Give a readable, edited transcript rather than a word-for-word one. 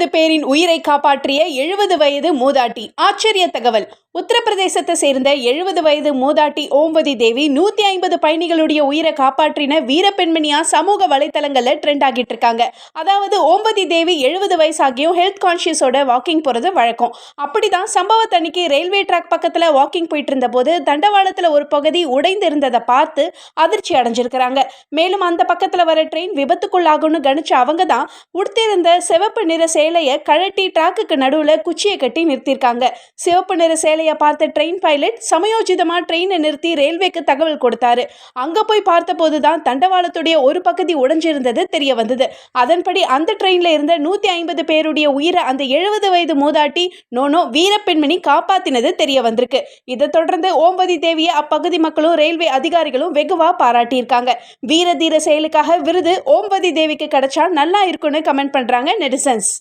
150 பேரின் உயிரை காப்பாற்றிய 70 வயது மூதாட்டி. ஆச்சரிய தகவல். உத்தரப்பிரதேசத்தை சேர்ந்த 70 வயது மூதாட்டி ஓம்வதி தேவி 150 பயணிகளுடைய உயிரை காப்பாற்றின வீரப்பெண்மணியா சமூக வலைத்தளங்கள்ல ட்ரெண்ட் ஆகிட்டு இருக்காங்க. அதாவது ஓம்வதி தேவி 70 வயசாகியும் ஹெல்த் கான்ஷியஸோட வாக்கிங் போறது வழக்கம். அப்படிதான் சம்பவத்தன்னைக்கு ரயில்வே ட்ராக் பக்கத்துல வாக்கிங் போயிட்டு இருந்த போது தண்டவாளத்துல ஒரு பகுதி உடைந்து இருந்ததை பார்த்து அதிர்ச்சி அடைஞ்சிருக்கிறாங்க. மேலும் அந்த பக்கத்துல வர ட்ரெயின் விபத்துக்குள்ளாகும்னு கணிச்ச அவங்க தான் உடுத்திருந்த சிவப்பு நிற சேலையை கழட்டி டிராக்குக்கு நடுவுல குச்சியை கட்டி நிறுத்திருக்காங்க. சிவப்பு நிற சேலையை பார்த்த ட்ரெயின் பைலட் சமயோஜிதமா ட்ரெயினை நிறுத்தி ரயில்வேக்கு தகவல் கொடுத்தாரு. அங்க போய் பார்த்த போதுதான் தண்டவாளத்துடைய ஒரு பகுதி உடைஞ்சிருந்தது தெரிய வந்தது. அதன்படி அந்த ட்ரெயின்ல இருந்த 150 பேருடைய உயிரை அந்த 70 வயது மூதாட்டி வீரப்பெண்மணி காப்பாத்தினது தெரிய வந்திருக்கு. இதை தொடர்ந்து ஓம்வதி தேவியை அப்பகுதி மக்களும் ரயில்வே அதிகாரிகளும் வெகுவா பாராட்டியிருக்காங்க. வீர தீர செயலுக்காக விருது ஓம்வதி தேவிக்கு கிடைச்சா நல்லா இருக்குன்னு கமெண்ட் பண்றாங்க நெட்டிசன்ஸ்.